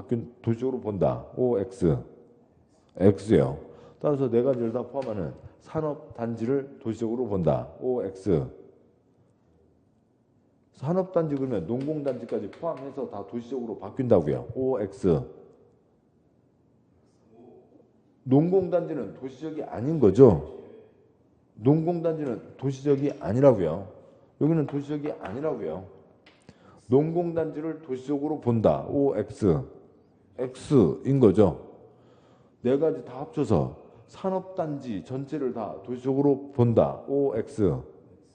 본다. OX. X요. 따라서 네 가지를 다 포함하는 산업단지를 도시적으로 본다. OX. 산업단지 그러면 농공단지까지 포함해서 다 도시적으로 바뀐다고요. OX. 농공단지는 도시적이 아닌 거죠. 농공단지는 도시적이 아니라고요. 여기는 도시적이 아니라고요. 농공단지를 도시적으로 본다. OX. X인 거죠. 네 가지 다 합쳐서 산업단지 전체를 다 도시적으로 본다. OX.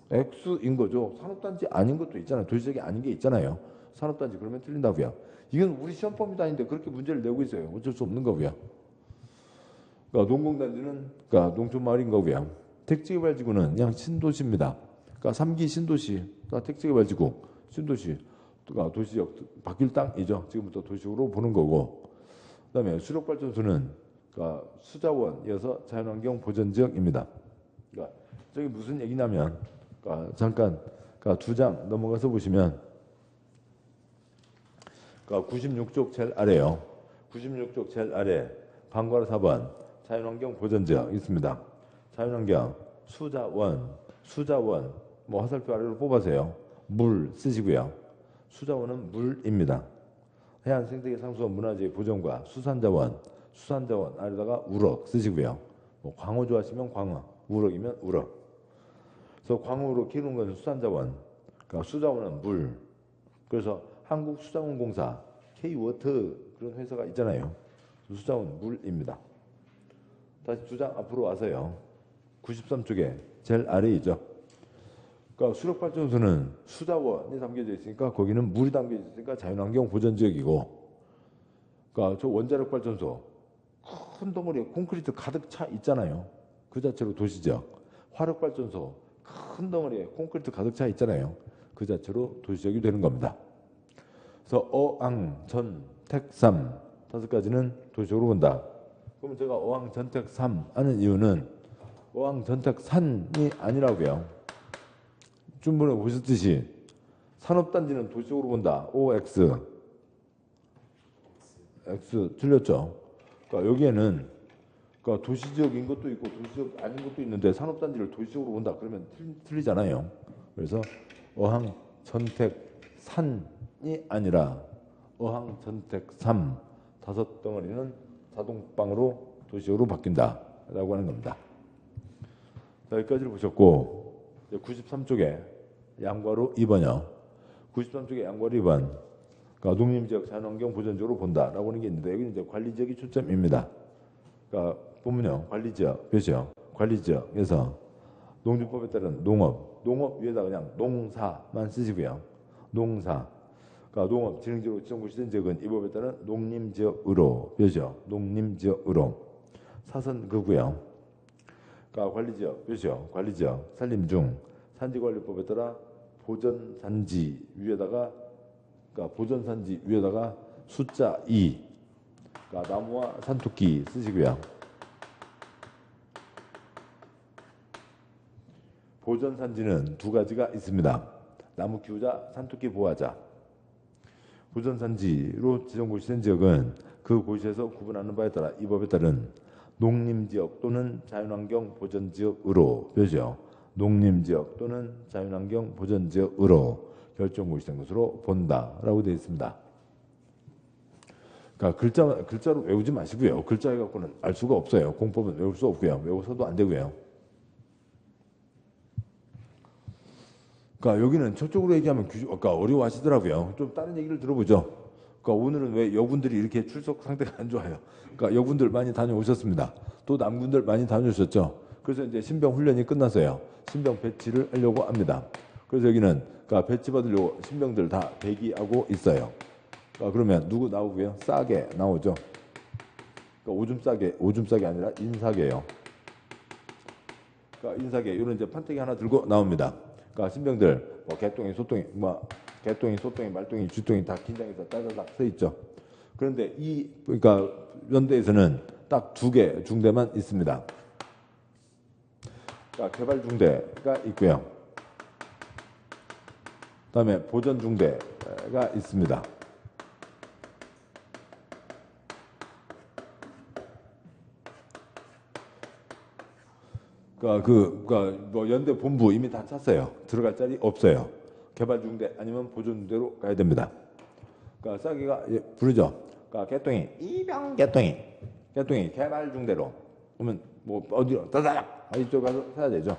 X인 거죠. 산업단지 아닌 것도 있잖아요. 도시적이 아닌 게 있잖아요. 산업단지 그러면 틀린다고요. 이건 우리 시험범위도 아닌데 그렇게 문제를 내고 있어요. 어쩔 수 없는 거고요. 그러니까 농공단지는 그러니까 농촌마을인 거고요. 택지개발지구는 그냥 신도시입니다. 그러니까 3기 신도시, 택지개발지구, 신도시, 그러니까 도시적 바뀔 땅이죠. 지금부터 도시적으로 보는 거고. 그다음에 수력발전소는 그러니까 수자원이어서 자연환경 보전지역입니다. 그러니까 저게 무슨 얘기냐면, 그러니까 잠깐 그러니까 2장 넘어가서 보시면, 그러니까 96쪽 제일 아래요. 96쪽 제일 아래 방과로 4번 자연환경 보전지역 있습니다. 자연환경 수자원 뭐 화살표 아래로 뽑아서요. 물 쓰시고요. 수자원은 물입니다. 해안생태계 상수원 문화재 보전과 수산자원 아래다가 우럭 쓰시고요. 뭐 광어 좋아하시면 광어, 우럭이면 우럭. 그래서 광어로 키우는 건 수산자원, 그러니까 수자원은 물. 그래서 한국수자원공사, K워터 그런 회사가 있잖아요. 수자원 물입니다. 다시 2장 앞으로 와서요. 93쪽에 제일 아래이죠. 그러니까 수력발전소는 수자원이 담겨져 있으니까 거기는 물이 담겨져 있으니까 자연환경 보전지역이고, 그러니까 저 원자력발전소 큰 덩어리에 콘크리트 가득 차 있잖아요. 그 자체로 도시지역. 화력발전소 큰 덩어리에 콘크리트 가득 차 있잖아요. 그 자체로 도시지역이 되는 겁니다. 그래서 어항, 전, 택, 삼 5가지는 도시적으로 본다. 그럼 제가 어항, 전, 택, 삼 하는 이유는 어항, 전, 택, 산이 아니라고요. 준번에 보셨듯이 산업단지는 도시적으로 본다. OX. X 틀렸죠. 그러니까 여기에는 그러니까 도시지역인 것도 있고 도시지역 아닌 것도 있는데 산업단지를 도시적으로 본다. 그러면 틀리잖아요. 그래서 어항, 전택, 산이 아니라 어항, 전택, 삼 5덩어리는 자동방으로 도시적으로 바뀐다라고 하는 겁니다. 자, 여기까지를 보셨고 93쪽에 양과로 2번이요. 93쪽에 양과로 2번. 그러니까 농림지역 자연환경 보전적으로 본다라고 하는 게 있는데 여기는 이제 관리지역이 초점입니다. 그러니까 보면요. 관리지역, 표시요. 관리지역에서 농지법에 따른 농업 위에다 그냥 농사만 쓰시고요. 농사. 그러니까 농업 진흥지역으로 지정고시된 지역은 이 법에 따른 농림지역으로 표시요. 농림지역으로 사선그고요. 그러니까 관리지역, 표시요. 관리지역, 산림중, 산지관리법에 따라 보전산지 위에다가 그러니까 보전산지 위에다가 숫자 2, 그러니까 나무와 산토끼 쓰시고요. 보전산지는 2가지가 있습니다. 나무 키우자, 산토끼 보호하자. 보전산지로 지정고시된 지역은 그 고시에서 구분하는 바에 따라 이 법에 따른 농림지역 또는 자연환경 보전지역으로 표시요. 농림지역 또는 자연환경 보전지역으로 결정고시된 것으로 본다라고 되어 있습니다. 그러니까 글자로 외우지 마시고요. 글자 해갖고는 알 수가 없어요. 공법은 외울 수 없고요. 외워서도 안 되고요. 그러니까 여기는 저쪽으로 얘기하면 그러니까 어려워하시더라고요. 좀 다른 얘기를 들어보죠. 그러니까 오늘은 왜 여군들이 이렇게 출석 상태가 안 좋아요. 그러니까 여군들 많이 다녀오셨습니다. 또 남군들 많이 다녀오셨죠. 그래서 이제 신병 훈련이 끝나서요. 신병 배치를 하려고 합니다. 그래서 여기는 그러니까 배치 받으려고 신병들 다 대기하고 있어요. 그러면 누구 나오고요? 싸게 나오죠. 그러니까 오줌 싸게 아니라 인사계예요. 그러니까 인사계 이런 이제 판때기 하나 들고 나옵니다. 그러니까 신병들 뭐 개똥이, 소똥이, 개똥이, 소똥이, 말똥이, 쥐똥이 다 긴장해서 따다닥 서 있죠. 그런데 그러니까 연대에서는 딱 2개 중대만 있습니다. 그러니까 개발 중대가 있고요. 그다음에 보전 중대가 있습니다. 그러니까 뭐 연대 본부 이미 다 찼어요. 들어갈 자리 없어요. 개발 중대 아니면 보전 중대로 가야 됩니다. 그러니까 싸기가 부르죠. 그러니까 개똥이 이병 개똥이 개발 중대로 그러면 뭐 어디로 따다닥 이쪽 가서 사야 되죠.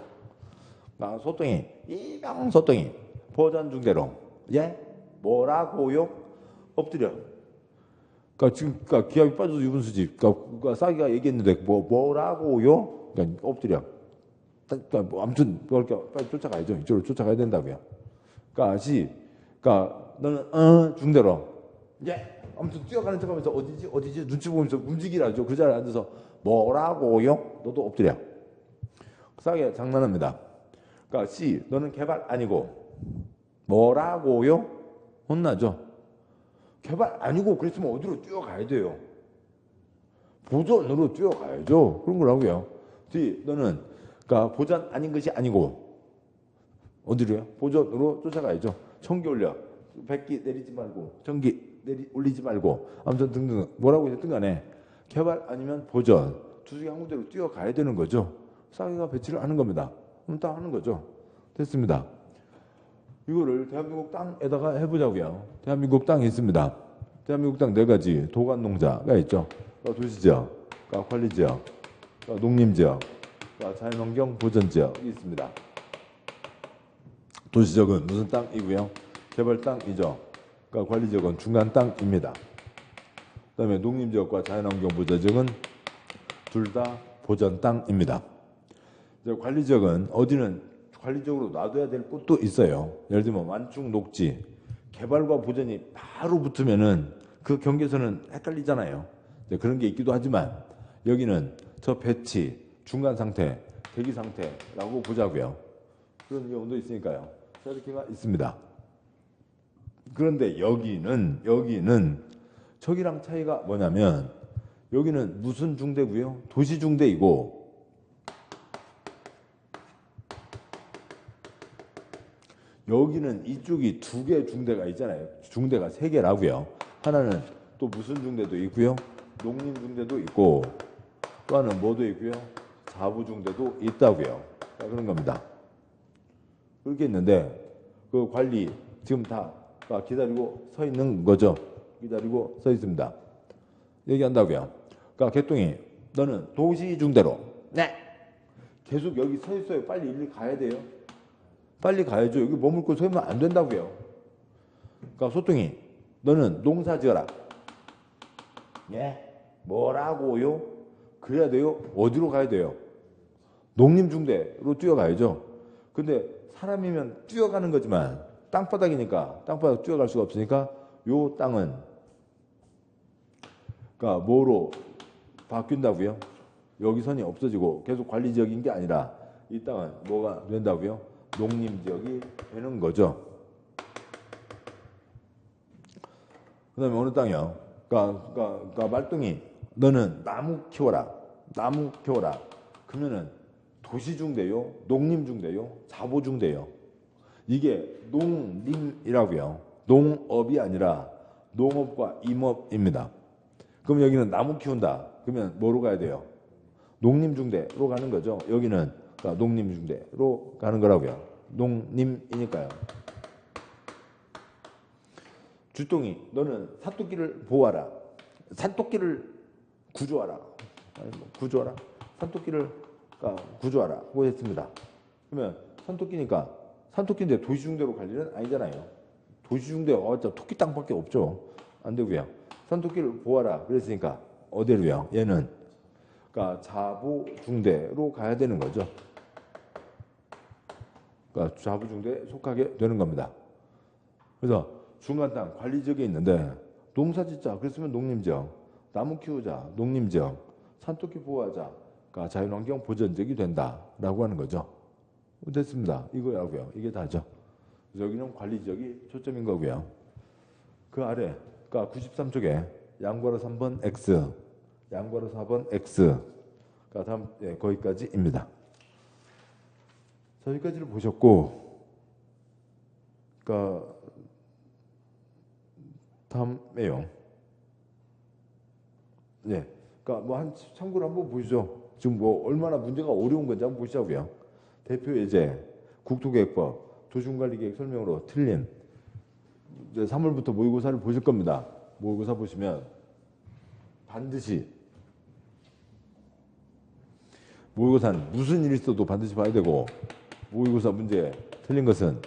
그러니까 소똥이 이병 소똥이 보전 중대로 예 뭐라고요? 엎드려. 그러니까 지금 그러니까 기압이 빠져서 유분수지. 그러니까 싸기가 얘기했는데 뭐라고요? 그러니까 엎드려. 그러니까 뭐 아무튼 그러니까 빨리 쫓아가야죠. 이쪽으로 쫓아가야 된다고요. 그러니까 너는 중대로 예 아무튼 뛰어가는 척하면서 어디지 눈치 보면서 움직이라죠. 그 자리에 앉아서 뭐라고요? 너도 엎드려. 싸게 장난합니다. 그러니까 C 너는 개발 아니고 뭐라고요? 혼나죠. 개발 아니고 그랬으면 어디로 뛰어가야 돼요. 보전으로 뛰어가야죠. 그런 거라고요. D 너는 그러니까 보전 아닌 것이 아니고 어디로요? 보전으로 쫓아가야죠. 청기 올려. 백기 내리지 말고 전기 올리지 말고 아무튼 등등 뭐라고 했든 간에 개발 아니면 보전 두 중에 한 군데로 뛰어가야 되는 거죠. 싸기가 배치를 하는 겁니다. 그럼 딱 하는 거죠. 됐습니다. 이거를 대한민국 땅에다가 해보자고요. 대한민국 땅이 있습니다. 대한민국 땅 4가지 도간농자가 있죠. 도시지역, 관리지역, 농림지역, 자연환경 보전지역이 있습니다. 도시지역은 무슨 땅이고요? 개발 땅이죠. 관리지역은 중간 땅입니다. 그다음에 농림지역과 자연환경 보전지역은 둘 다 보전 땅입니다. 관리지역은 어디는 관리적으로 놔둬야 될 곳도 있어요. 예를 들면 완충 녹지 개발과 보전이 바로 붙으면은 그 경계선은 헷갈리잖아요. 그런 게 있기도 하지만 여기는 저 배치 중간 상태 대기 상태라고 보자고요. 그런 경우도 있으니까요. 이렇게가 있습니다. 그런데 여기는 저기랑 차이가 뭐냐면 여기는 무슨 중대고요? 도시 중대이고 여기는 이쪽이 2개 중대가 있잖아요. 중대가 3개라고요. 하나는 또 무슨 중대도 있고요. 농림 중대도 있고 또 하나는 뭐도 있고요. 자부 중대도 있다고요. 그런 겁니다. 그렇게 있는데 그 관리 지금 다 기다리고 서 있는 거죠. 기다리고 서 있습니다. 얘기한다고요. 그러니까 개똥이 너는 도시 중대로 네. 계속 여기 서 있어요. 빨리 일리 가야 돼요. 빨리 가야죠. 여기 머물고 서 있으면 안 된다고요. 그러니까 소똥이 너는 농사 지어라. 예? 뭐라고요? 그래야 돼요? 어디로 가야 돼요? 농림중대로 뛰어가야죠. 근데 사람이면 뛰어가는 거지만 땅바닥이니까 땅바닥 뛰어갈 수가 없으니까 요 땅은 그러니까 뭐로 바뀐다고요? 여기 선이 없어지고 계속 관리지역인 게 아니라 이 땅은 뭐가 된다고요? 농림지역이 되는 거죠. 그 다음에 어느 땅이요? 그러니까 말똥이 너는 나무 키워라. 나무 키워라. 그러면은 도시중대요? 농림중대요? 자보중대요? 이게 농림이라고요. 농업이 아니라 농업과 임업입니다. 그럼 여기는 나무 키운다. 그러면 뭐로 가야 돼요? 농림중대로 가는 거죠. 여기는 농림중대로 가는 거라고요. 농림이니까요. 주똥이 너는 산토끼를 보호하라. 산토끼를 구조하라. 구조하라. 산토끼를 구조하라고 했습니다. 그러면 산토끼니까 산토끼인데 도시중대로 갈 일은 아니잖아요. 도시중대 토끼 땅밖에 없죠. 안 되고요. 산토끼를 보호하라 그랬으니까 어디로요? 얘는 자보중대로 가야 되는 거죠. 자보중대에 속하게 되는 겁니다. 그래서 중간 땅 관리지역에 있는데 농사 짓자 그랬으면 농림지역, 나무 키우자 농림지역, 산토끼 보호하자 자연환경 보전지역이 된다라고 하는 거죠. 됐습니다. 이거라고요. 이게 다죠. 여기는 관리지역이 초점인 거고요. 그 아래 93쪽에 양괄호 3번 X, 양괄호 4번 X 다음 거기까지입니다. 자, 여기까지를 보셨고 그러니까 다음 내용. 네. 그러니까 뭐 한 참고로 한번 보시죠. 지금 뭐 얼마나 문제가 어려운 건지 한번 보시자고요. 대표 예제, 국토계획법, 도시군관리계획 설명으로 틀림. 이제 3월부터 모의고사를 보실 겁니다. 모의고사 보시면 반드시 모의고사는 무슨 일이 있어도 반드시 봐야 되고 모의고사 문제 틀린 것은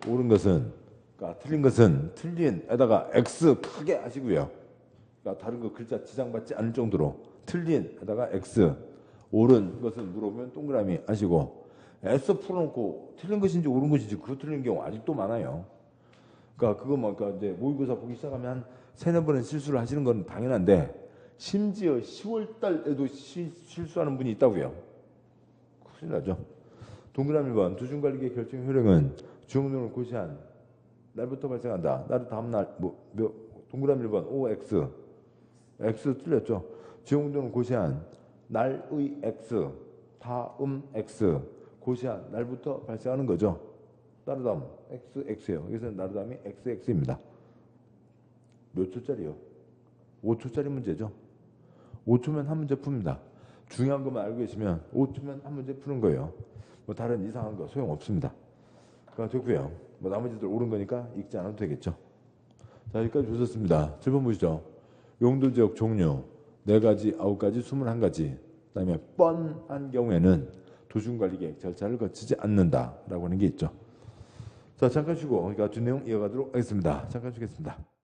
옳은 것은 그러니까 틀린 것은 틀린에다가 X 크게 하시고요. 그러니까 다른 거 글자 지장받지 않을 정도로 틀린에다가 X 옳은 것은 물어보면 동그라미 하시고 애써 풀어놓고 틀린 것인지 옳은 것인지 그거 틀린 경우 아직도 많아요. 그러니까 그거만 그러니까 이제 모의고사 보기 시작하면 한 세네 번은 실수를 하시는 건 당연한데 심지어 10월 달에도 실수하는 분이 있다고요. 큰일 나죠. 동그라미 1번 도시군관리계획 결정 효력은 주민등록을 고시한 날부터 발생한다. 나를 다음 날 동그라미 1번 OX X 틀렸죠. 지역운동을 고시한 날의 X 다음 X 고시한 날부터 발생하는 거죠. 나르담 XX예요. 여기서는 나르담이 XX입니다. 몇 초짜리요? 5초짜리 문제죠. 5초면 한 문제 풉니다. 중요한 것만 알고 계시면 5초면 한 문제 푸는 거예요. 뭐 다른 이상한 거 소용없습니다. 그러니까 좋고요. 뭐 나머지들 옳은 거니까 읽지 않아도 되겠죠. 자, 여기까지 보셨습니다. 7번 보시죠. 용도지역 종류 4가지, 9가지, 21가지. 그다음에 뻔한 경우에는 도시군관리계획 절차를 거치지 않는다라고 하는 게 있죠. 자, 잠깐 쉬고 그러니까 뒷내용 이어가도록 하겠습니다. 잠깐 쉬겠습니다.